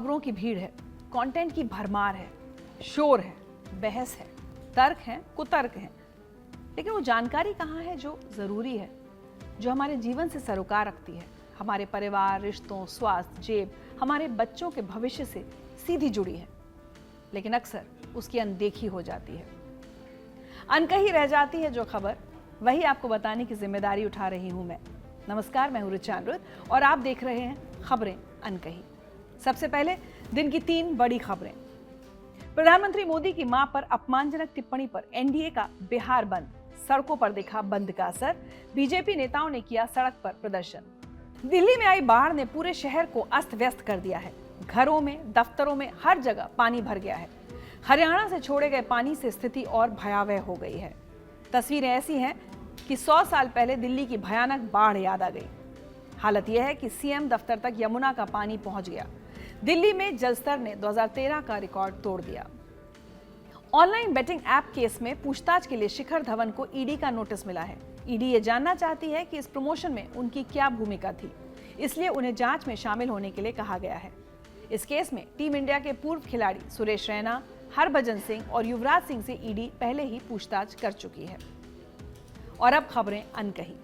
खबरों की भीड़ है, कंटेंट की भरमार है, शोर है, बहस है, तर्क है, कुतर्क है, लेकिन वो जानकारी कहाँ है जो जरूरी है, जो हमारे जीवन से सरोकार रखती है, हमारे परिवार, रिश्तों, स्वास्थ्य, जेब, हमारे बच्चों के भविष्य से सीधी जुड़ी है, लेकिन अक्सर उसकी अनदेखी हो जाती है। अनकही रह जाती है जो खबर, वही आपको बताने की जिम्मेदारी उठा रही हूं मैं। नमस्कार, मैं हूं ऋचा अनिरुद्ध और आप देख रहे हैं खबरें अनकही। सबसे पहले दिन की 3 बड़ी खबरें। प्रधानमंत्री मोदी की मां पर अपमानजनक टिप्पणी पर एनडीए का बिहार बंद, सड़कों पर दिखा बंद का असर, बीजेपी नेताओं ने किया सड़क पर प्रदर्शन। दिल्ली में आई बाढ़ ने पूरे शहर को अस्त व्यस्त कर दिया है। घरों में, दफ्तरों में हर जगह पानी भर गया है। हरियाणा से छोड़े गए पानी से स्थिति और भयावह हो गई है। तस्वीरें ऐसी हैं कि 100 साल पहले दिल्ली की भयानक बाढ़ याद आ गई। हालत यह है कि सीएम दफ्तर तक यमुना का पानी पहुंच गया। दिल्ली में जलस्तर ने 2013 का रिकॉर्ड तोड़ दिया। ऑनलाइन बेटिंग ऐप केस में पूछताछ के लिए शिखर धवन को ईडी का नोटिस मिला है। ईडी ये जानना चाहती है कि इस प्रमोशन में उनकी क्या भूमिका थी, इसलिए उन्हें जांच में शामिल होने के लिए कहा गया है। इस केस में टीम इंडिया के पूर्व खिलाड़ी सुरेश रैना, हरभजन सिंह और युवराज सिंह से ईडी पहले ही पूछताछ कर चुकी है। और अब खबरें अनकही।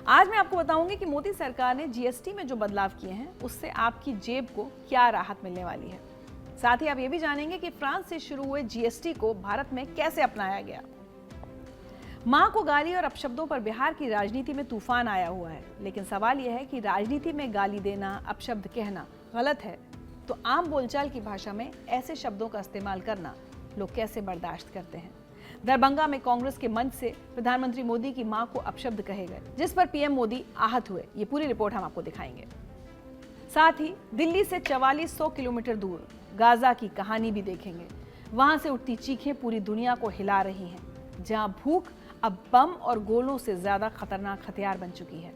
आज मैं आपको बताऊंगी कि मोदी सरकार ने जीएसटी में जो बदलाव किए हैं उससे आपकी जेब को क्या राहत मिलने वाली है। साथ ही आप ये भी जानेंगे कि फ्रांस से शुरू हुए जीएसटी को भारत में कैसे अपनाया गया। मां को गाली और अपशब्दों पर बिहार की राजनीति में तूफान आया हुआ है, लेकिन सवाल यह है कि राजनीति में गाली देना, अपशब्द कहना गलत है, तो आम बोलचाल की भाषा में ऐसे शब्दों का इस्तेमाल करना लोग कैसे बर्दाश्त करते हैं। दरभंगा में कांग्रेस के मंच से प्रधानमंत्री मोदी की मां को अपशब्द कहे गए, जिस पर पीएम मोदी आहत हुए। ये पूरी रिपोर्ट हम आपको दिखाएंगे। साथ ही दिल्ली से 4400 किलोमीटर दूर गाजा की कहानी भी देखेंगे। वहां से उठती चीखें पूरी दुनिया को हिला रही हैं, जहां भूख अब बम और गोलों से ज्यादा खतरनाक हथियार बन चुकी है।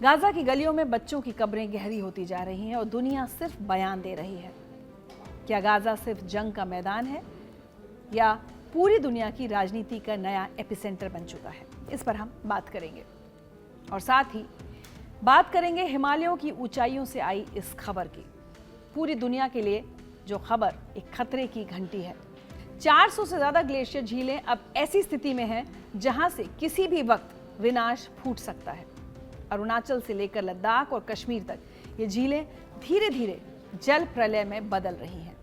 गाजा की गलियों में बच्चों की कब्रें गहरी होती जा रही हैं और दुनिया सिर्फ बयान दे रही है। क्या गाजा सिर्फ जंग का मैदान है या पूरी दुनिया की राजनीति का नया एपिसेंटर बन चुका है? इस पर हम बात करेंगे। और साथ ही बात करेंगे हिमालयों की ऊंचाइयों से आई इस खबर की। पूरी दुनिया के लिए जो खबर एक खतरे की घंटी है। 400 से ज्यादा ग्लेशियर झीलें अब ऐसी स्थिति में हैं जहां से किसी भी वक्त विनाश फूट सकता है। अरुणाचल से लेकर लद्दाख और कश्मीर तक ये झीलें धीरे धीरे जल प्रलय में बदल रही हैं।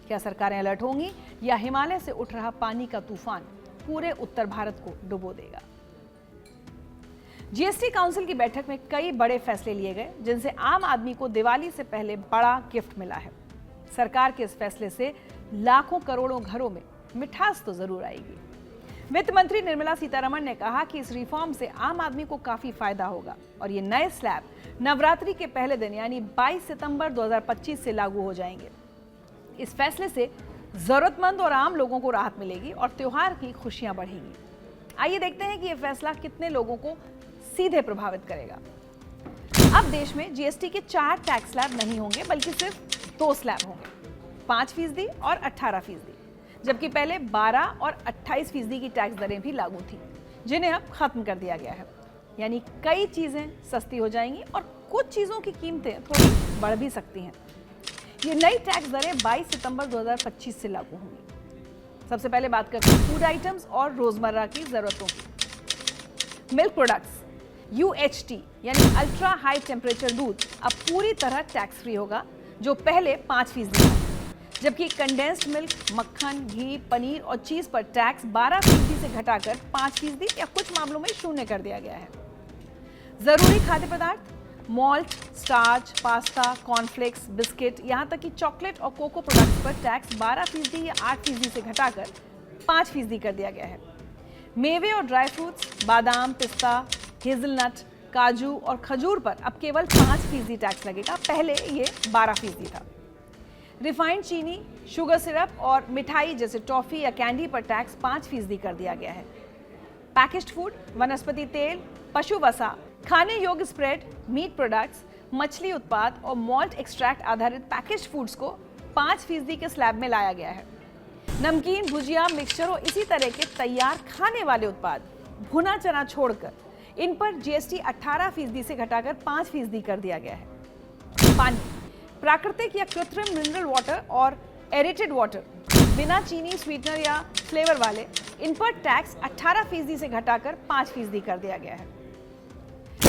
क्या सरकारें अलर्ट होंगी या हिमालय से उठ रहा पानी का तूफान पूरे उत्तर भारत को डुबो देगा? जीएसटी काउंसिल की बैठक में कई बड़े फैसले लिए गए, जिनसे आम आदमी को दिवाली से पहले बड़ा गिफ्ट मिला है। सरकार के इस फैसले से लाखों करोड़ों घरों में मिठास तो जरूर आएगी। वित्त मंत्री निर्मला सीतारमण ने कहा कि इस रिफॉर्म से आम आदमी को काफी फायदा होगा और ये नए स्लैब नवरात्रि के पहले दिन यानी 22 सितंबर 2025 से लागू हो जाएंगे। इस फैसले से जरूरतमंद और आम लोगों को राहत मिलेगी और त्योहार की खुशियां बढ़ेंगी। आइए देखते हैं कि यह फैसला कितने लोगों को सीधे प्रभावित करेगा। अब देश में जीएसटी के 4 टैक्स स्लैब नहीं होंगे, बल्कि सिर्फ 2 स्लैब होंगे, 5% और 18%, जबकि पहले 12 और 28% की टैक्स दरें भी लागू थी, जिन्हें अब खत्म कर दिया गया है। यानी कई चीजें सस्ती हो जाएंगी और कुछ चीजों की कीमतें थोड़ी बढ़ भी सकती हैं। ये नई टैक्स दरें 22 सितंबर 2025 से लागू होंगी। सबसे पहले बात करते हैं फूड आइटम्स और रोजमर्रा की जरूरतों की। मिल्क प्रोडक्ट्स UHT यानी अल्ट्रा हाई टेम्परेचर दूध अब पूरी तरह टैक्स फ्री होगा, जो पहले 5% था, जबकि कंडेंस्ड मिल्क, मक्खन, घी, पनीर और चीज पर टैक्स 12% से घटाकर 5% या कुछ मामलों में 0 कर दिया गया है। जरूरी खाद्य पदार्थ, malt, starch, pasta, cornflakes, biscuit, यहाँ तक कि चॉकलेट और कोको प्रोडक्ट्स पर टैक्स 12% या 8% से घटाकर 5% कर दिया गया है। मेवे और ड्राई फ्रूट्स, बादाम, पिस्ता, हेजलनट, काजू और खजूर पर अब केवल 5% टैक्स लगेगा, पहले ये 12% था। रिफाइंड चीनी, शुगर सिरप और मिठाई जैसे टॉफी या कैंडी पर टैक्स 5% कर दिया गया है। पैकेज्ड फूड, वनस्पति तेल, पशु वसा, खाने योग्य स्प्रेड, मीट प्रोडक्ट्स, मछली उत्पाद और मॉल्ट एक्सट्रैक्ट आधारित पैकेज्ड फूड्स को 5% के स्लैब में लाया गया है। नमकीन, भुजिया, मिक्सचर और इसी तरह के तैयार खाने वाले उत्पाद, भुना चना छोड़कर इन पर जीएसटी 18% से घटाकर 5% कर दिया गया है। पानी प्राकृतिक या कृत्रिम मिनरल वाटर और एरेटेड वाटर, बिना चीनी, स्वीटनर या फ्लेवर वाले, इन पर टैक्स 18% से घटाकर 5% कर दिया गया है।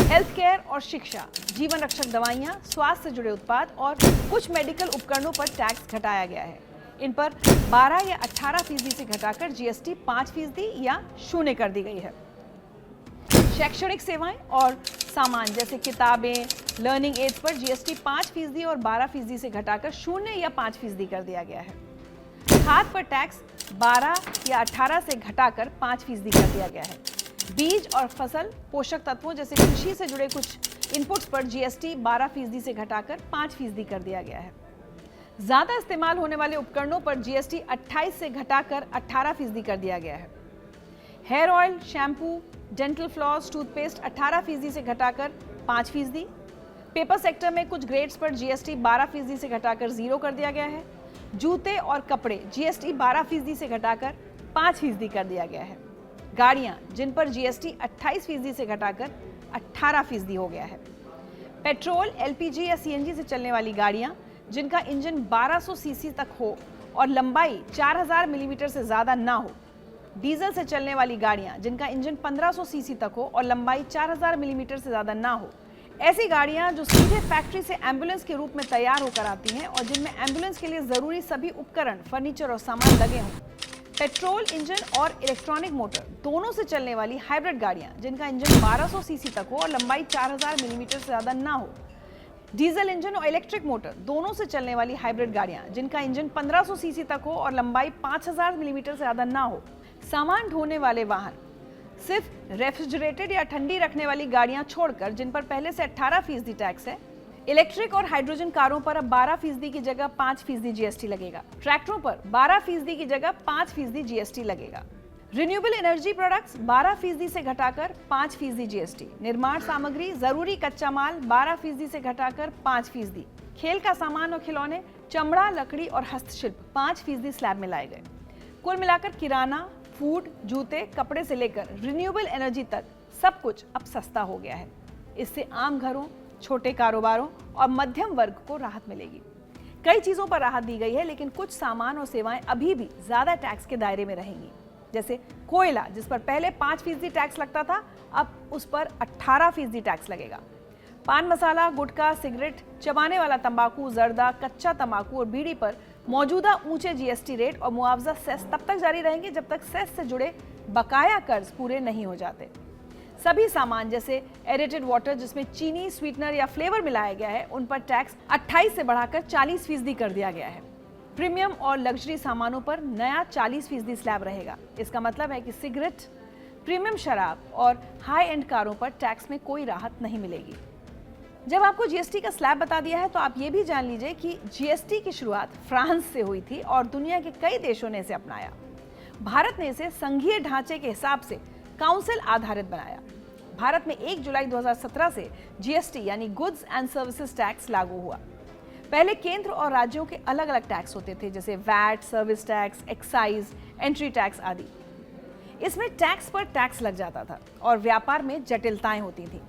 हेल्थ केयर और शिक्षा, जीवन रक्षक दवाइयाँ, स्वास्थ्य से जुड़े उत्पाद और कुछ मेडिकल उपकरणों पर टैक्स घटाया गया है। इन पर 12 या 18% से घटाकर जीएसटी 5% या 0 कर दी गई है। शैक्षणिक सेवाएं और सामान जैसे किताबें, लर्निंग एड्स पर जीएसटी 5% और 12% से घटाकर 0 या 5% कर दिया गया है। खाद पर टैक्स 12 या 18 से घटाकर 5% कर दिया गया है। बीज और फसल पोषक तत्वों जैसे कृषि से जुड़े कुछ इनपुट्स पर जीएसटी 12% से घटाकर 5% कर दिया गया है। ज्यादा इस्तेमाल होने वाले उपकरणों पर जीएसटी 28 से घटाकर 18% कर दिया गया है। Hair oil, shampoo, dental floss, toothpaste 18% से घटाकर 5%। पेपर सेक्टर में कुछ ग्रेड्स पर जीएसटी 12% से घटाकर 0 कर दिया गया है। जूते और कपड़े जीएसटी 12% से घटाकर 5% कर दिया गया है। गाड़ियां जिन पर जीएसटी 28% से घटाकर 18% हो गया है। पेट्रोल, एलपीजी या सीएनजी से चलने वाली गाड़ियां जिनका इंजन 1200 सीसी तक हो और लंबाई 4000 मिलीमीटर से ज़्यादा ना हो। डीजल से चलने वाली गाड़ियां जिनका इंजन 1500 सीसी तक हो और लंबाई 4000 मिलीमीटर से ज़्यादा ना हो। ऐसी गाड़ियां जो सीधे फैक्ट्री से एम्बुलेंस के रूप में तैयार होकर आती हैं और जिनमें एम्बुलेंस के लिए ज़रूरी सभी उपकरण, फर्नीचर और सामान लगे हों। पेट्रोल इंजन और इलेक्ट्रॉनिक मोटर दोनों से चलने वाली हाइब्रिड गाड़ियां जिनका इंजन 1200 सीसी तक हो और लंबाई 4000 मिलीमीटर से ज़्यादा ना हो। डीजल इंजन और इलेक्ट्रिक मोटर दोनों से चलने वाली हाइब्रिड गाड़ियां जिनका इंजन 1500 सीसी तक हो और लंबाई 5000 मिलीमीटर से ज़्यादा ना हो। सामान ढोने वाले वाहन, सिर्फ रेफ्रिजरेटेड या ठंडी रखने वाली गाड़ियां छोड़कर जिन पर पहले से 18% टैक्स है। इलेक्ट्रिक और हाइड्रोजन कारों पर अब 12% की जगह 5% जीएसटी लगेगा। ट्रैक्टरों पर 12% की जगह 5% जीएसटी लगेगा। रिन्यूएबल एनर्जी प्रोडक्ट्स 12% से घटाकर 5% जीएसटी। निर्माण सामग्री, जरूरी कच्चा माल 12% से घटाकर 5%। खेल का सामान और खिलौने, चमड़ा, लकड़ी और हस्तशिल्प 5% स्लैब में लाए गए। कुल मिलाकर किराना, फूड, जूते, कपड़े से लेकर रिन्यूएबल एनर्जी तक सब कुछ अब सस्ता हो गया है। इससे आम घरों, छोटे कारोबारों और मध्यम वर्ग को राहत मिलेगी। कई चीज़ों पर राहत दी गई है, लेकिन कुछ सामान और सेवाएं अभी भी ज़्यादा टैक्स के दायरे में रहेंगी। जैसे कोयला, जिस पर पहले 5% टैक्स लगता था, अब उस पर 18% टैक्स लगेगा। पान मसाला, गुटखा, सिगरेट, चबाने वाला तंबाकू, जर्दा, कच्चा तंबाकू और बीड़ी पर मौजूदा ऊंचे जीएसटी रेट और मुआवजा सेस तब तक जारी रहेंगे जब तक सेस से जुड़े बकाया कर्ज पूरे नहीं हो जाते। सभी सामान जैसे एरेटेड वाटर जिसमें चीनी, स्वीटनर या फ्लेवर मिलाया गया है, उन पर टैक्स 28 से बढ़ाकर 40% कर दिया गया है। प्रीमियम और लग्जरी सामानों पर नया 40% स्लैब रहेगा। इसका मतलब है कि सिगरेट, प्रीमियम शराब और हाई एंड कारों पर टैक्स में कोई राहत नहीं मिलेगी। जब आपको जीएसटी का स्लैब बता दिया है तो आप ये भी जान लीजिए कि जीएसटी की शुरुआत फ्रांस से हुई थी और दुनिया के कई देशों ने इसे अपनाया। भारत ने इसे संघीय ढांचे के हिसाब से काउंसिल आधारित बनाया। भारत में 1 जुलाई 2017 से जीएसटी यानी गुड्स एंड सर्विसेज टैक्स लागू हुआ। पहले केंद्र और राज्यों के अलग अलग टैक्स होते थे, जैसे VAT, service tax, excise, entry tax आदि। इसमें टैक्स पर टैक्स लग जाता था और व्यापार में जटिलताएं होती थीं।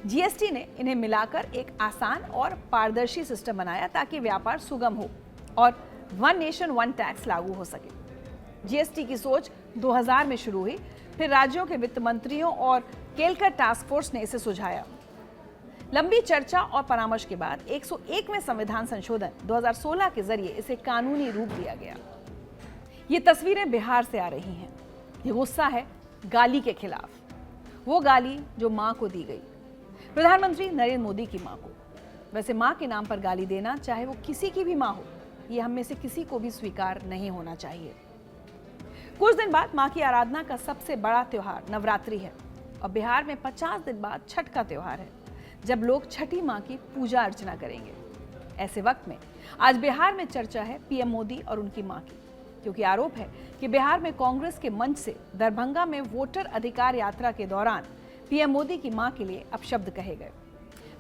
जीएसटी ने इन्हें मिलाकर एक आसान और पारदर्शी सिस्टम बनाया ताकि व्यापार सुगम हो और वन नेशन वन टैक्स लागू हो सके। जीएसटी की सोच 2000 में शुरू हुई, फिर राज्यों के वित्त मंत्रियों और केलकर टास्क फोर्स ने इसे सुझाया। लंबी चर्चा और परामर्श के बाद 101वें संविधान संशोधन 2016 के जरिए इसे कानूनी रूप दिया गया। ये तस्वीरें बिहार से आ रही हैं। ये गुस्सा है गाली के खिलाफ, वो गाली जो मां को दी गई, प्रधानमंत्री नरेंद्र मोदी की मां को। वैसे मां के नाम पर गाली देना, चाहे वो किसी की भी मां हो, ये हम में से किसी को भी स्वीकार नहीं होना चाहिए। कुछ दिन बाद मां की आराधना का सबसे बड़ा त्योहार नवरात्रि है और बिहार में 50 दिन बाद छठ का त्योहार है, जब लोग छठी मां की पूजा अर्चना करेंगे। ऐसे वक्त में आज बिहार में चर्चा है पीएम मोदी और उनकी मां की, क्योंकि आरोप है कि बिहार में कांग्रेस के मंच से दरभंगा में वोटर अधिकार यात्रा के दौरान पीएम मोदी की मां के लिए अपशब्द कहे गए।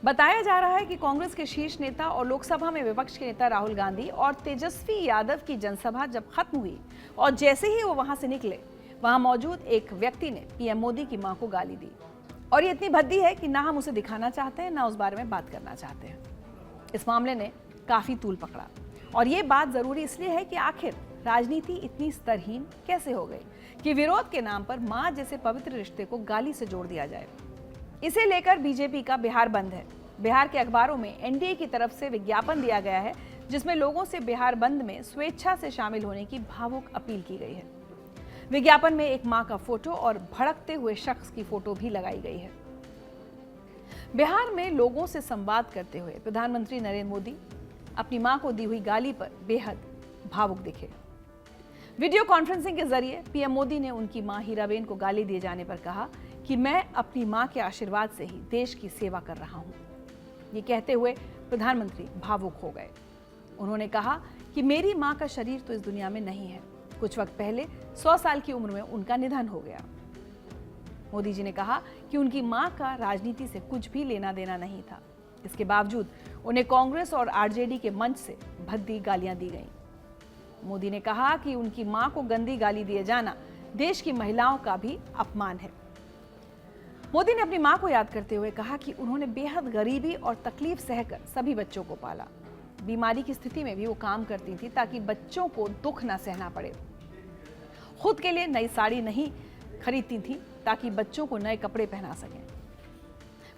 बताया जा रहा है कि कांग्रेस के शीर्ष नेता और लोकसभा में विपक्ष के नेता राहुल गांधी और तेजस्वी यादव की जनसभा जब खत्म हुई और जैसे ही वो वहां से निकले, वहां मौजूद एक व्यक्ति ने पीएम मोदी की मां को गाली दी। और ये इतनी भद्दी है कि ना हम उसे दिखाना चाहते हैं, ना उस बारे में बात करना चाहते हैं। इस मामले ने काफी तूल पकड़ा। और ये बात जरूरी इसलिए है कि आखिर राजनीति इतनी स्तरहीन कैसे हो गई कि विरोध के नाम पर मां जैसे पवित्र रिश्ते को गाली से जोड़ दिया जाए। इसे लेकर बीजेपी का बिहार बंद है। बिहार के अखबारों में एनडीए की तरफ से विज्ञापन दिया गया है, जिसमें लोगों से बिहार बंद में स्वेच्छा से शामिल होने की भावुक अपील की गई है। विज्ञापन में एक मां का फोटो और भड़कते हुए शख्स की फोटो भी लगाई गई है। बिहार में लोगों से संवाद करते हुए प्रधानमंत्री नरेंद्र मोदी अपनी मां को दी हुई गाली पर बेहद भावुक दिखे। वीडियो कॉन्फ्रेंसिंग के जरिए पीएम मोदी ने उनकी मां हीराबेन को गाली दिए जाने पर कहा कि मैं अपनी मां के आशीर्वाद से ही देश की सेवा कर रहा हूं। ये कहते हुए प्रधानमंत्री भावुक हो गए। उन्होंने कहा कि मेरी मां का शरीर तो इस दुनिया में नहीं है। कुछ वक्त पहले 100 साल की उम्र में उनका निधन हो गया। मोदी जी ने कहा कि उनकी मां का राजनीति से कुछ भी लेना देना नहीं था। इसके बावजूद उन्हें कांग्रेस और आरजेडी के मंच से भद्दी गालियां दी गईं। मोदी ने कहा कि उनकी मां को गंदी गाली दिए जाना देश की महिलाओं का भी अपमान है। मोदी ने अपनी मां को याद करते हुए कहा कि उन्होंने बेहद गरीबी और तकलीफ सहकर सभी बच्चों को पाला। बीमारी की स्थिति में भी वो काम करती थी ताकि बच्चों को दुख न सहना पड़े। खुद के लिए नई साड़ी नहीं खरीदती थी ताकि बच्चों को नए कपड़े पहना सकें।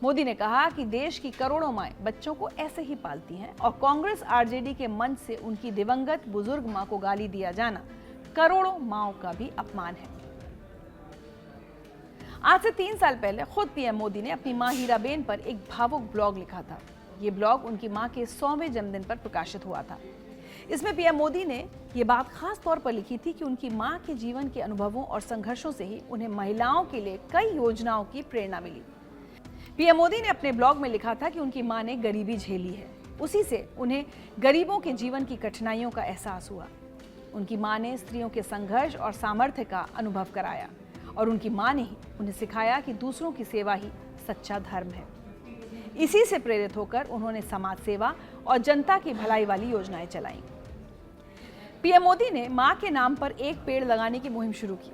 मोदी ने कहा कि देश की करोड़ों माएं बच्चों को ऐसे ही पालती हैं और कांग्रेस आरजेडी के मंच से उनकी दिवंगत बुजुर्ग मां को गाली दिया जाना करोड़ों माओं का भी अपमान है। आज से 3 साल पहले खुद पीएम मोदी ने अपनी मां हीराबेन पर एक भावुक ब्लॉग लिखा था। ये ब्लॉग उनकी मां के 100वें जन्मदिन पर प्रकाशित हुआ था। इसमें पीएम मोदी ने ये बात खास तौर पर लिखी थी कि उनकी मां के जीवन के अनुभवों और संघर्षों से ही उन्हें महिलाओं के लिए कई योजनाओं की प्रेरणा मिली। पीएम मोदी ने अपने ब्लॉग में लिखा था कि उनकी मां ने गरीबी झेली है, उसी से उन्हें गरीबों के जीवन की कठिनाइयों का एहसास हुआ। उनकी मां ने स्त्रियों के संघर्ष और सामर्थ्य का अनुभव कराया और उनकी मां ने ही उन्हें सिखाया कि दूसरों की सेवा ही सच्चा धर्म है। इसी से प्रेरित होकर उन्होंने समाज सेवा और जनता की भलाई वाली योजनाएं चलाईं। पीएम मोदी ने मां के नाम पर एक पेड़ लगाने की मुहिम शुरू की।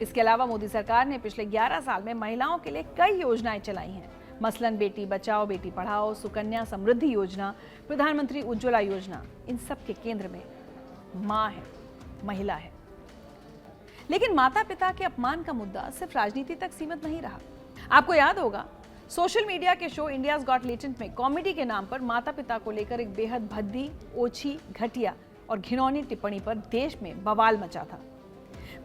इसके अलावा मोदी सरकार ने पिछले 11 साल में महिलाओं के लिए कई योजनाएं चलाई हैं। मसलन बेटी बचाओ बेटी पढ़ाओ, सुकन्या समृद्धि योजना, प्रधानमंत्री उज्ज्वला योजना। इन सब के केंद्र में मां है, महिला है। लेकिन माता पिता के अपमान का मुद्दा सिर्फ राजनीति तक सीमित नहीं रहा। आपको याद होगा, सोशल मीडिया के शो इंडियाज गॉट टैलेंट में कॉमेडी के नाम पर माता पिता को लेकर एक बेहद भद्दी, ओछी, घटिया और घिनौनी टिप्पणी पर देश में बवाल मचा था।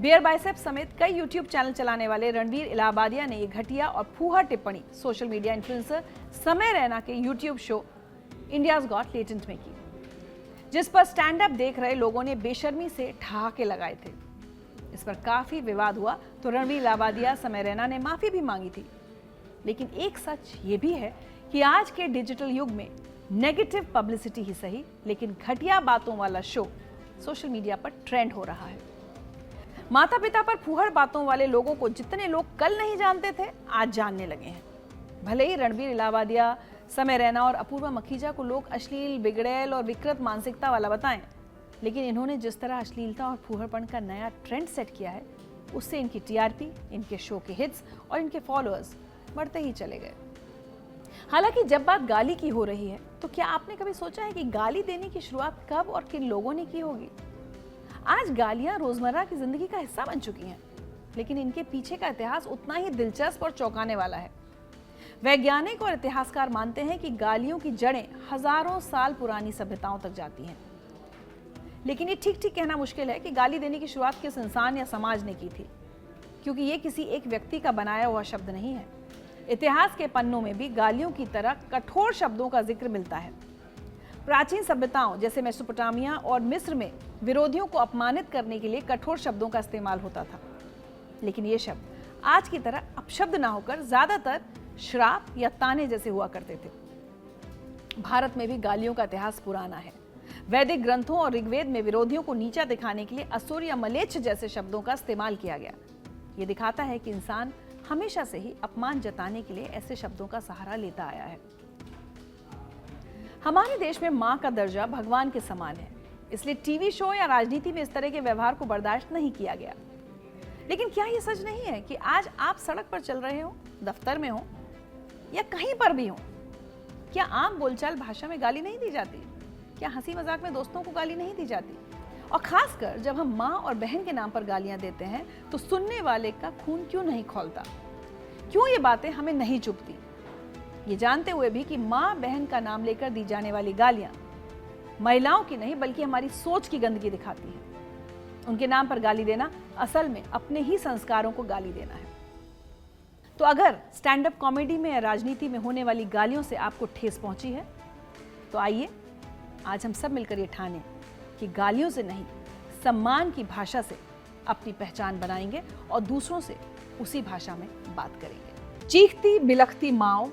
बियर बाइसेप्स समेत कई यूट्यूब चैनल चलाने वाले रणवीर इलाहाबादिया ने ये घटिया और फूहड़ टिप्पणी सोशल मीडिया इन्फ्लुएंसर समय रैना के YouTube show India's got talent में की, जिस पर स्टैंड अप देख रहे लोगों ने बेशर्मी से ठहाके लगाए थे। इस पर काफी विवाद हुआ तो रणवीर इलाहाबादिया समय रैना ने माफी भी मांगी थी। लेकिन एक सच ये भी है कि आज के डिजिटल युग में नेगेटिव पब्लिसिटी ही सही, लेकिन घटिया बातों वाला शो सोशल मीडिया पर ट्रेंड हो रहा है। माता पिता पर फूहड़ बातों वाले लोगों को जितने लोग कल नहीं जानते थे, आज जानने लगे हैं। भले ही रणवीर इलाहाबादिया, समय रैना और अपूर्वा मखीजा को लोग अश्लील, बिगड़ैल और विकृत मानसिकता वाला बताएं, लेकिन इन्होंने जिस तरह अश्लीलता और फूहड़पन का नया ट्रेंड सेट किया है, उससे इनकी टीआरपी, इनके शो के हिट्स और इनके फॉलोअर्स बढ़ते ही चले गए। हालांकि जब बात गाली की हो रही है, तो क्या आपने कभी सोचा है कि गाली देने की शुरुआत कब और किन लोगों ने की होगी? आज गालियां रोजमर्रा की जिंदगी का हिस्सा बन चुकी हैं, लेकिन इनके पीछे का इतिहास उतना ही दिलचस्प और चौंकाने वाला है। वैज्ञानिक और इतिहासकार मानते हैं कि गालियों की जड़ें हजारों साल पुरानी सभ्यताओं तक जाती हैं। लेकिन ये ठीक ठीक कहना मुश्किल है कि गाली देने की शुरुआत किस इंसान या समाज ने की थी, क्योंकि ये किसी एक व्यक्ति का बनाया हुआ शब्द नहीं है। इतिहास के पन्नों में भी गालियों की तरह कठोर शब्दों का जिक्र मिलता है। प्राचीन सभ्यताओं जैसे मेसोपोटामिया और मिस्र में विरोधियों को अपमानित करने के लिए कठोर शब्दों का इस्तेमाल होता था। लेकिन ये शब्द आज की तरह अपशब्द ना होकर ज्यादातर श्राप या ताने जैसे हुआ करते थे। भारत में भी गालियों का इतिहास पुराना है। वैदिक ग्रंथों और ऋग्वेद में विरोधियों को नीचा दिखाने के लिए असुर या मलेच्छ जैसे शब्दों का इस्तेमाल किया गया। ये दिखाता है कि इंसान हमेशा से ही अपमान जताने के लिए ऐसे शब्दों का सहारा लेता आया है। हमारे देश में मां का दर्जा भगवान के समान है, इसलिए टीवी शो या राजनीति में इस तरह के व्यवहार को बर्दाश्त नहीं किया गया। लेकिन क्या यह सच नहीं है कि आज आप सड़क पर चल रहे हो, दफ्तर में हो या कहीं पर भी हो, क्या आम बोलचाल भाषा में गाली नहीं दी जाती? क्या हंसी मजाक में दोस्तों को गाली नहीं दी जाती? और खासकर जब हम माँ और बहन के नाम पर गालियां देते हैं तो सुनने वाले का खून क्यों नहीं खौलता? क्यों ये बातें हमें नहीं चुभती? ये जानते हुए भी कि माँ बहन का नाम लेकर दी जाने वाली गालियां महिलाओं की नहीं बल्कि हमारी सोच की गंदगी दिखाती है। उनके नाम पर गाली देना असल में अपने ही संस्कारों को गाली देना है। तो अगर स्टैंड अप कॉमेडी में या राजनीति में होने वाली गालियों से आपको ठेस पहुंची है तो आइए आज हम सब मिलकर ये ठानें कि गालियों से नहीं, सम्मान की भाषा से अपनी पहचान बनाएंगे और दूसरों से उसी भाषा में बात करेंगे। चीखती बिलखती माँओं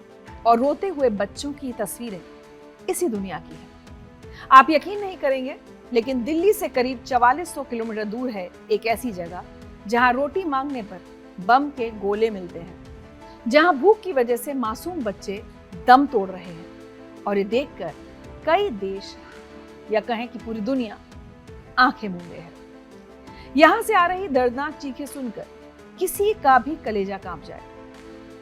और रोते हुए बच्चों की तस्वीरें इसी दुनिया की हैं। आप यकीन नहीं करेंगे, लेकिन दिल्ली से करीब 4400 किलोमीटर दूर है एक ऐसी जगह जहां रोटी मांगने पर बम के गोले मिलते हैं, जहां भूख की वजह से मासूम बच्चे दम तोड़ रहे हैं। और ये देखकर कई देश या कहें कि पूरी दुनिया आंखें मूंदे है। यहां से आ रही दर्दनाक चीखें सुनकर किसी का भी कलेजा कांप जाए।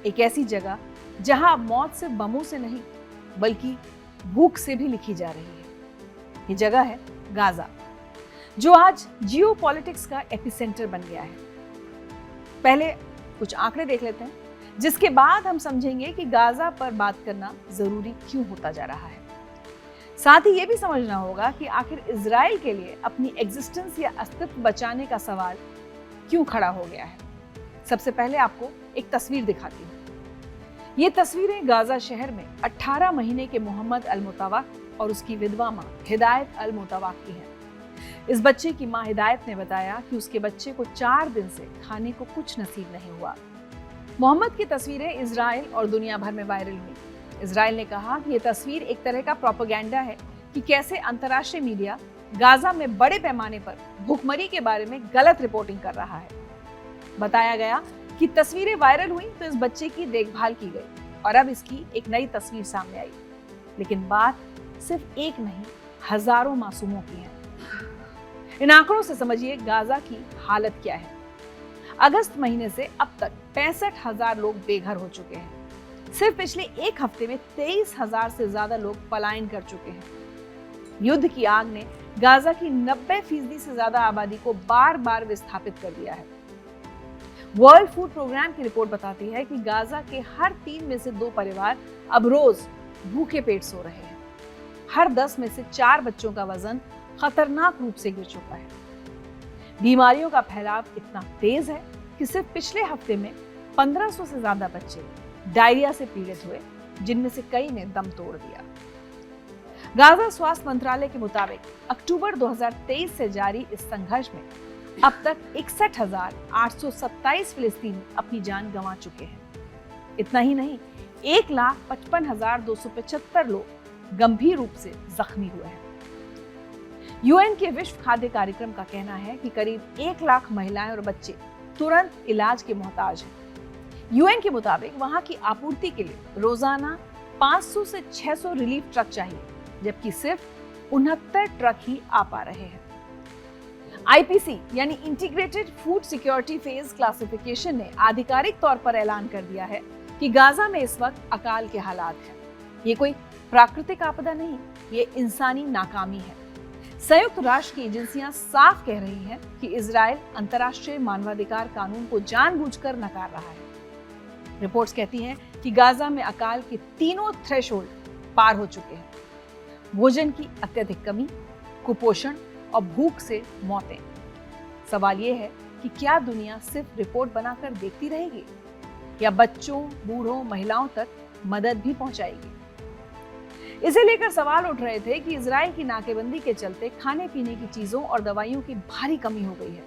एक ऐसी जगह जहां मौत सिर्फ बमों से नहीं बल्कि भूख से भी लिखी जा रही है। ये जगह है गाजा, जो आज जियोपॉलिटिक्स का एपिसेंटर बन गया है। पहले कुछ आंकड़े देख लेते हैं, जिसके बाद हम समझेंगे कि गाजा पर बात करना जरूरी क्यों होता जा रहा है। साथ ही ये भी समझना होगा कि आखिर इजराइल के लिए अपनी एग्जिस्टेंस या अस्तित्व बचाने का सवाल क्यों खड़ा हो गया है। सबसे पहले आपको एक तस्वीर दिखाती हूँ। ये तस्वीरें गाजा शहर में 18 महीने के मोहम्मद अल मुतवक्क और उसकी विधवा माँ हिदायत अल मुतवक्क की है। इस बच्चे की माँ हिदायत ने बताया कि उसके बच्चे को 4 दिन से खाने को कुछ नसीब नहीं हुआ। मोहम्मद की तस्वीरें इजराइल और दुनिया भर में वायरल हुई। इजराइल ने कहा कि यह तस्वीर एक तरह का प्रोपेगेंडा है कि कैसे अंतर्राष्ट्रीय मीडिया गाजा में बड़े पैमाने पर भूखमरी के बारे में गलत रिपोर्टिंग कर रहा है। बताया गया कि तस्वीरें वायरल हुई तो इस बच्चे की देखभाल की गई और अब इसकी एक नई तस्वीर सामने आई। लेकिन बात सिर्फ एक नहीं, हजारों मासूमों की है। इन आंकड़ों से समझिए गाजा की हालत क्या है। अगस्त महीने से अब तक 65,000 लोग बेघर हो चुके हैं। सिर्फ पिछले एक हफ्ते में 23,000 से ज्यादा लोग पलायन कर चुके हैं। युद्ध की आग ने गाजा की 90% से ज्यादा आबादी को बार बार विस्थापित कर दिया है। वर्ल्ड फूड प्रोग्राम की रिपोर्ट बताती है कि गाजा के हर 3 में से 2 परिवार अब रोज भूखे पेट सो रहे हैं। हर 10 में से 4 बच्चों का वजन खतरनाक रूप से गिर चुका है। बीमारियों का फैलाव इतना तेज है कि सिर्फ पिछले हफ्ते में 1500 से ज्यादा बच्चे डायरिया से पीड़ित हुए, जिनमें से कई ने दम तोड़ दिया। गाजा स्वास्थ्य मंत्रालय के मुताबिक अक्टूबर 2023 से जारी इस संघर्ष में अब तक 61,827 फिलिस्तीनी अपनी जान गंवा चुके हैं। इतना ही नहीं, 1,55,275 लोग गंभीर रूप से जख्मी हुए हैं। यूएन के विश्व खाद्य कार्यक्रम का कहना है कि करीब 1 लाख महिलाएं और बच्चे तुरंत इलाज के मोहताज हैं। यूएन के मुताबिक वहां की आपूर्ति के लिए रोजाना 500 से 600 रिलीफ ट्रक चाहिए, जबकि सिर्फ 69 ट्रक ही आ पा रहे हैं। आईपीसी यानी integrated food security phase classification ने आधिकारिक तौर पर ऐलान कर दिया है कि गाजा में इस वक्त अकाल के हालात हैं। ये कोई प्राकृतिक आपदा नहीं, ये इंसानी नाकामी है। संयुक्त राष्ट्र की एजेंसियां साफ कह रही हैं कि इजराइल अंतर्राष्ट्रीय मानवाधिकार कानून को जानबूझकर नकार रहा है। रिपोर्ट्स कहती हैं कि गाजा में अकाल के तीनों थ्रेशोल्ड पार हो चुके हैं। भोजन की अत्यधिक कमी, कुपोषण और भूख से मौतें। सवाल यह है कि क्या दुनिया सिर्फ रिपोर्ट बनाकर देखती रहेगी या बच्चों, बूढ़ों, महिलाओं तक मदद भी पहुंचाएगी? इसे लेकर सवाल उठ रहे थे कि इजराइल की नाकेबंदी के चलते खाने पीने की चीजों और दवाइयों की भारी कमी हो गई है,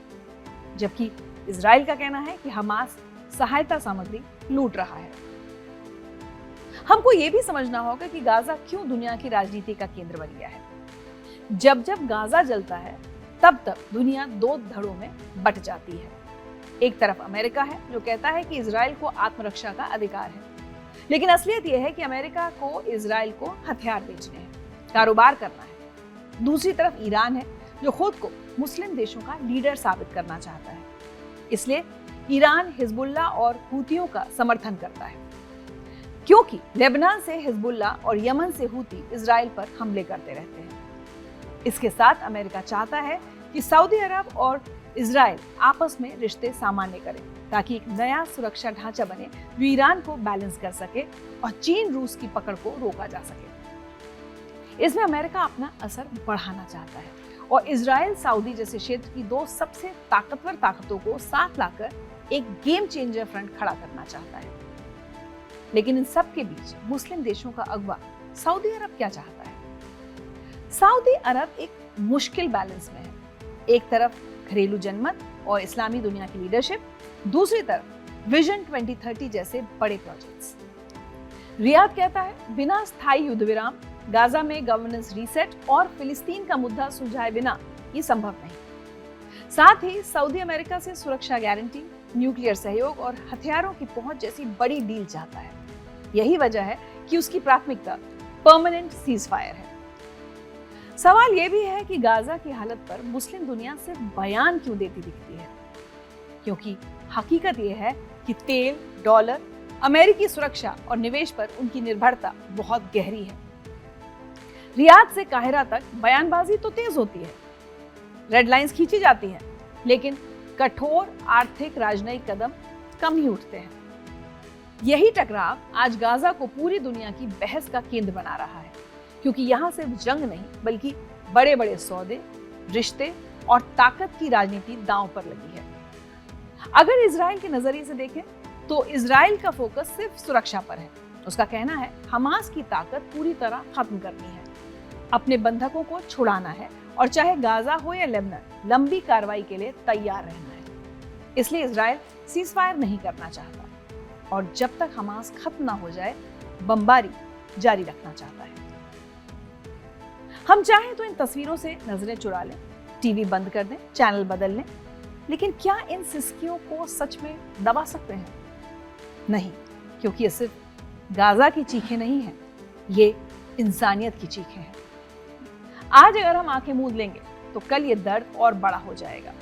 जबकि इजराइल का कहना है कि हमास सहायता सामग्री लूट रहा है। हमको यह भी समझना होगा कि गाजा क्यों दुनिया की राजनीति का केंद्र बन गया है। जब जब गाजा जलता है तब तब दुनिया 2 धड़ों में बट जाती है। एक तरफ अमेरिका है जो कहता है कि इजराइल को आत्मरक्षा का अधिकार है, लेकिन असलियत यह है कि अमेरिका को इजराइल को हथियार बेचने हैं, कारोबार करना है। दूसरी तरफ ईरान है जो खुद को मुस्लिम देशों का लीडर साबित करना चाहता है। इसलिए ईरान हिजबुल्लाह और हूतियों का समर्थन करता है, क्योंकि लेबनान से हिजबुल्लाह और यमन से हूती इजराइल पर हमले करते रहते हैं। इसके साथ अमेरिका चाहता है कि सऊदी अरब और इजराइल आपस में रिश्ते सामान्य करें ताकि एक नया सुरक्षा ढांचा बने जो ईरान को बैलेंस कर सके और चीन रूस की पकड़ को रोका जा सके। इसमें अमेरिका अपना असर बढ़ाना चाहता है और इजराइल सऊदी जैसे क्षेत्र की दो सबसे ताकतवर ताकतों को साथ लाकर एक गेम चेंजर फ्रंट खड़ा करना चाहता है। लेकिन इन सब के बीच मुस्लिम देशों का अगवा सऊदी अरब क्या चाहता है? सऊदी अरब एक मुश्किल बैलेंस में है। एक तरफ घरेलू जनमत और इस्लामी दुनिया की लीडरशिप, दूसरी तरफ विजन 2030 जैसे बड़े प्रोजेक्ट्स। रियाद कहता है बिना स्थायी युद्ध विराम, गाजा में गवर्नेंस रीसेट और फिलिस्तीन का मुद्दा सुलझाए बिना ये संभव नहीं। साथ ही सऊदी अमेरिका से सुरक्षा गारंटी, न्यूक्लियर सहयोग और हथियारों की पहुंच जैसी बड़ी डील चाहता है। यही वजह है कि उसकी प्राथमिकता परमानेंट सीजफायर है। सवाल यह भी है कि गाजा की हालत पर मुस्लिम दुनिया सिर्फ बयान क्यों देती दिखती है, क्योंकि हकीकत यह है कि तेल, डॉलर, अमेरिकी सुरक्षा और निवेश पर उनकी निर्भरता बहुत गहरी है। रियाद से काहिरा तक बयानबाजी तो तेज होती है, रेड लाइंस खींची जाती हैं, लेकिन कठोर आर्थिक राजनयिक कदम कम ही उठते हैं। यही टकराव आज गाजा को पूरी दुनिया की बहस का केंद्र बना रहा है, क्योंकि यहाँ सिर्फ जंग नहीं बल्कि बड़े बड़े सौदे, रिश्ते और ताकत की राजनीति दांव पर लगी है। अगर इजराइल के नजरिए से देखें तो इजराइल का फोकस सिर्फ सुरक्षा पर है। उसका कहना है हमास की ताकत पूरी तरह खत्म करनी है, अपने बंधकों को छुड़ाना है और चाहे गाजा हो या लेबनान, लंबी कार्रवाई के लिए तैयार रहना है। इसलिए इजराइल सीजफायर नहीं करना चाहता और जब तक हमास खत्म ना हो जाए बमबारी जारी रखना चाहता है। हम चाहें तो इन तस्वीरों से नजरें चुरा लें, टीवी बंद कर दें, चैनल बदल लें, लेकिन क्या इन सिसकियों को सच में दबा सकते हैं? नहीं, क्योंकि ये सिर्फ गाजा की चीखें नहीं हैं, ये इंसानियत की चीखें हैं। आज अगर हम आंखें मूंद लेंगे तो कल ये दर्द और बड़ा हो जाएगा।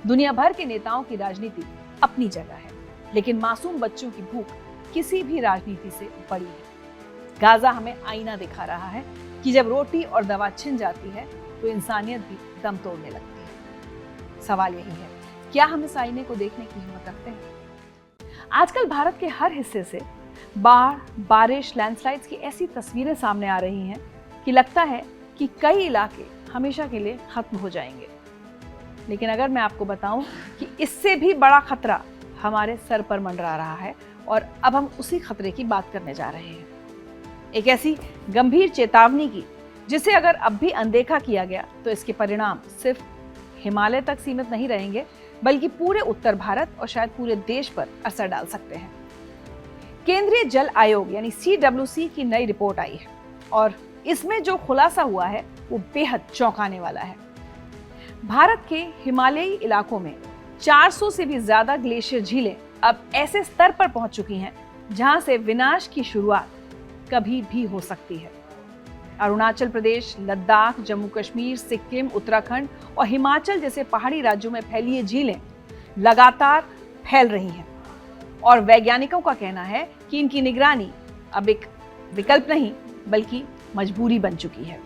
दुनिया भर के नेताओं की राजनीति अपनी जगह है, लेकिन मासूम बच्चों की भूख किसी भी राजनीति से बड़ी है। गाजा हमें आईना दिखा रहा है कि जब रोटी और दवा छिन जाती है तो इंसानियत भी दम तोड़ने लगती है। सवाल यही है, क्या हम इस आईने को देखने की हिम्मत रखते हैं? आजकल भारत के हर हिस्से से बाढ़, बारिश, लैंडस्लाइड्स की ऐसी तस्वीरें सामने आ रही हैं कि लगता है कि कई इलाके हमेशा के लिए खत्म हो जाएंगे। लेकिन अगर मैं आपको बताऊं कि इससे भी बड़ा खतरा हमारे सर पर मंडरा रहा है और अब हम उसी खतरे की बात करने जा रहे हैं। एक ऐसी गंभीर चेतावनी की जिसे अगर अब भी अनदेखा किया गया तो इसके परिणाम सिर्फ हिमालय तक सीमित नहीं रहेंगे, बल्कि पूरे उत्तर भारत और शायद पूरे देश पर असर डाल सकते हैं। केंद्रीय जल आयोग यानी CWC की नई रिपोर्ट आई है और इसमें जो खुलासा हुआ है वो बेहद चौंकाने वाला है। भारत के हिमालयी इलाकों में 400 से भी ज्यादा ग्लेशियर झीलें अब ऐसे स्तर पर पहुंच चुकी हैं जहां से विनाश की शुरुआत कभी भी हो सकती है। अरुणाचल प्रदेश, लद्दाख, जम्मू कश्मीर, सिक्किम, उत्तराखंड और हिमाचल जैसे पहाड़ी राज्यों में फैली ये झीलें लगातार फैल रही हैं और वैज्ञानिकों का कहना है कि इनकी निगरानी अब एक विकल्प नहीं बल्कि मजबूरी बन चुकी है।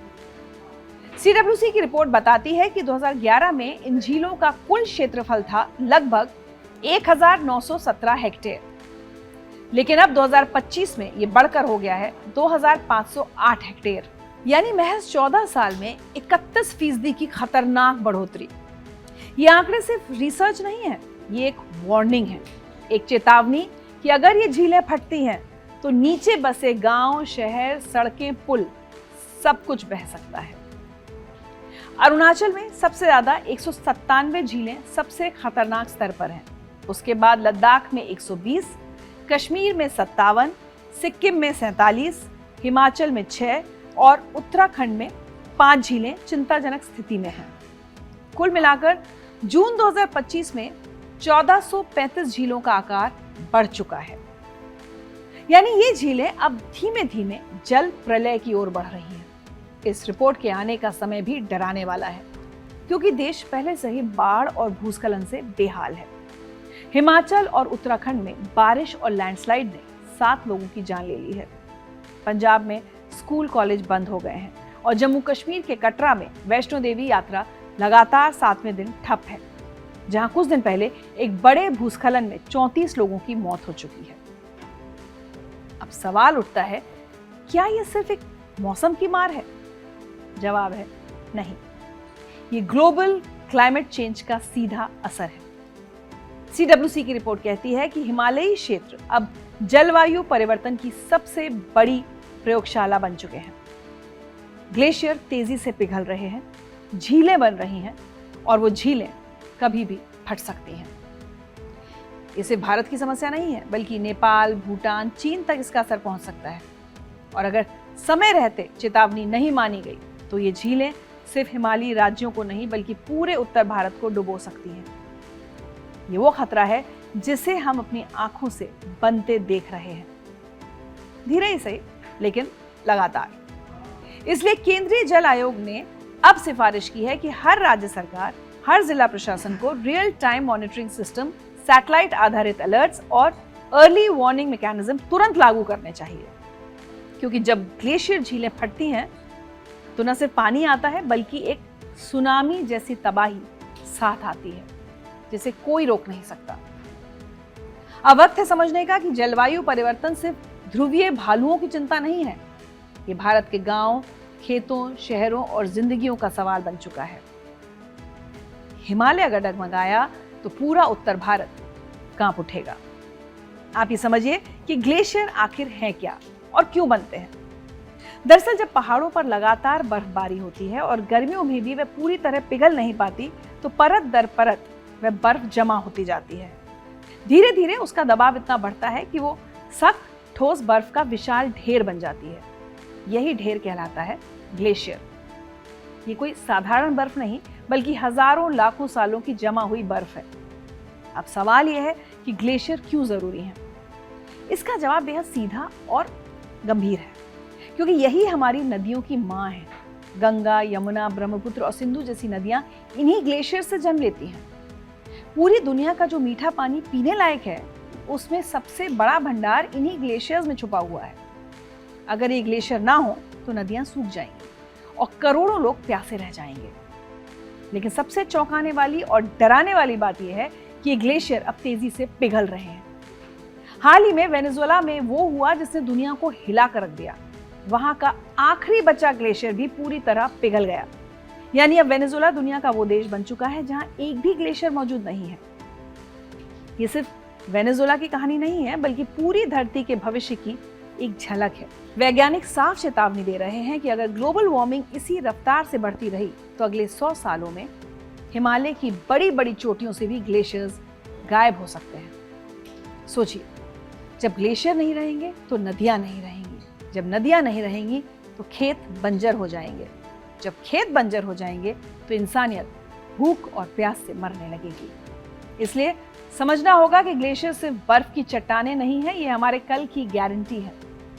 CWC की रिपोर्ट बताती है कि 2011 में इन झीलों का कुल क्षेत्रफल था लगभग 1917 हेक्टेयर, लेकिन अब 2025 में ये बढ़कर हो गया है 2508 हेक्टेयर, यानी महज 14 साल में 31% की खतरनाक बढ़ोतरी। ये आंकड़े सिर्फ रिसर्च नहीं है, ये एक वार्निंग है, एक चेतावनी कि अगर ये झीलें फटती हैं तो नीचे बसे गांव, शहर, सड़कें, पुल सब कुछ बह सकता है। अरुणाचल में सबसे ज्यादा 197 झीलें सबसे खतरनाक स्तर पर हैं। उसके बाद लद्दाख में 120, कश्मीर में 57, सिक्किम में 47, हिमाचल में 6 और उत्तराखंड में 5 झीलें चिंताजनक स्थिति में हैं। कुल मिलाकर जून 2025 में 1435 झीलों का आकार बढ़ चुका है, यानी ये झीलें अब धीमे धीमे जल प्रलय की ओर बढ़ रही हैं। इस रिपोर्ट के आने का समय भी डराने वाला है, क्योंकि देश पहले से ही बाढ़ और भूस्खलन से बेहाल है। हिमाचल और उत्तराखंड में बारिश और लैंडस्लाइड ने 7 लोगों की जान ले ली है। पंजाब में स्कूल कॉलेज बंद हो गए हैं और जम्मू कश्मीर के कटरा में वैष्णो देवी यात्रा लगातार 7वें दिन ठप है, जहां कुछ दिन पहले एक बड़े भूस्खलन में 34 लोगों की मौत हो चुकी है। अब सवाल उठता है, क्या यह सिर्फ एक मौसम की मार है? जवाब है नहीं, ये ग्लोबल क्लाइमेट चेंज का सीधा असर है। CWC की रिपोर्ट कहती है कि हिमालयी क्षेत्र अब जलवायु परिवर्तन की सबसे बड़ी प्रयोगशाला बन चुके हैं। ग्लेशियर तेजी से पिघल रहे हैं, झीलें बन रही हैं और वो झीलें कभी भी फट सकती हैं। ये सिर्फ भारत की समस्या नहीं है, बल्कि नेपाल, भूटान, चीन तक इसका असर पहुंच सकता है। और अगर समय रहते चेतावनी नहीं मानी गई तो ये झीलें सिर्फ हिमालयी राज्यों को नहीं बल्कि पूरे उत्तर भारत को डुबो सकती हैं। ये वो खतरा है जिसे हम अपनी आंखों से बनते देख रहे हैं, धीरे ही सही लेकिन लगातार। इसलिए केंद्रीय जल आयोग ने अब सिफारिश की है कि हर राज्य सरकार, हर जिला प्रशासन को real time monitoring system, satellite आधारित अलर्ट्स और अर्ली वार्निंग मैकेनिज्म तुरंत लागू करने चाहिए। क्योंकि जब ग्लेशियर झीलें फटती हैं तो न सिर्फ पानी आता है बल्कि एक सुनामी जैसी तबाही साथ आती है जिसे कोई रोक नहीं सकता। अब वक्त है समझने का कि जलवायु परिवर्तन सिर्फ ध्रुवीय भालुओं की चिंता नहीं है, ये भारत के गांव, खेतों, शहरों और जिंदगियों का सवाल बन चुका है। हिमालय अगर डगमगाया तो पूरा उत्तर भारत कांप उठेगा। आप ये समझिए कि ग्लेशियर आखिर हैं क्या और क्यों बनते हैं। दरअसल जब पहाड़ों पर लगातार बर्फबारी होती है और गर्मियों में भी वह पूरी तरह पिघल नहीं पाती तो परत दर परत वह बर्फ जमा होती जाती है। धीरे धीरे उसका दबाव इतना बढ़ता है कि वो सख्त ठोस बर्फ का विशाल ढेर बन जाती है। यही ढेर कहलाता है ग्लेशियर। ये कोई साधारण बर्फ नहीं बल्कि हजारों लाखों सालों की जमा हुई बर्फ है। अब सवाल यह है कि ग्लेशियर क्यों जरूरी हैं? इसका जवाब बेहद सीधा और गंभीर है, क्योंकि यही हमारी नदियों की मां है। गंगा, यमुना, ब्रह्मपुत्र और सिंधु जैसी नदियां इन्हीं ग्लेशियर से जन्म लेती हैं। पूरी दुनिया का जो मीठा पानी पीने लायक है उसमें सबसे बड़ा भंडार इन्हीं ग्लेशियर्स में छुपा हुआ है। अगर ये ग्लेशियर ना हो तो नदियां सूख जाएंगी और करोड़ों लोग प्यासे रह जाएंगे। लेकिन सबसे चौंकाने वाली और डराने वाली बात यह है कि ये ग्लेशियर अब तेजी से पिघल रहे हैं। हाल ही में वेनेजुएला में वो हुआ जिसने दुनिया को हिला कर रख दिया। वहां का आखिरी बचा ग्लेशियर भी पूरी तरह पिघल गया। यानी अब वेनेजुएला दुनिया का वो देश बन चुका है जहां एक भी ग्लेशियर मौजूद नहीं है। ये सिर्फ वेनेजुएला की कहानी नहीं है बल्कि पूरी धरती के भविष्य की एक झलक है। वैज्ञानिक साफ चेतावनी दे रहे हैं कि अगर ग्लोबल वार्मिंग इसी रफ्तार से बढ़ती रही तो अगले 100 सालों में हिमालय की बड़ी बड़ी चोटियों से भी ग्लेशियर्स गायब हो सकते हैं। सोचिए, जब ग्लेशियर नहीं रहेंगे तो नदियां नहीं रहेंगी, जब नदियां नहीं रहेंगी तो खेत बंजर हो जाएंगे, जब खेत बंजर हो जाएंगे तो इंसानियत भूख और प्यास से मरने लगेगी। इसलिए समझना होगा कि ग्लेशियर सिर्फ बर्फ की चट्टानें नहीं है, ये हमारे कल की गारंटी है।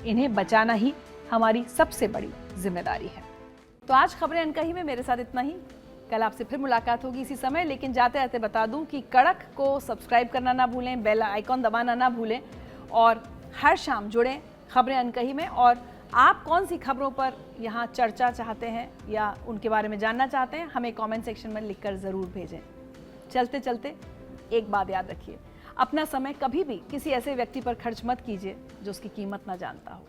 इन्हें बचाना ही हमारी सबसे बड़ी जिम्मेदारी है। तो आज खबरें अनकही में मेरे साथ इतना ही। कल आपसे फिर मुलाकात होगी इसी समय, लेकिन जाते जाते बता दूं कि कड़क को सब्सक्राइब करना ना भूलें, बेल आइकॉन दबाना ना भूलें और हर शाम जुड़ें खबरें अनकही में। और आप कौन सी खबरों पर यहाँ चर्चा चाहते हैं या उनके बारे में जानना चाहते हैं, हमें कमेंट सेक्शन में लिखकर ज़रूर भेजें। चलते चलते एक बात याद रखिए, अपना समय कभी भी किसी ऐसे व्यक्ति पर खर्च मत कीजिए जो उसकी कीमत ना जानता हो।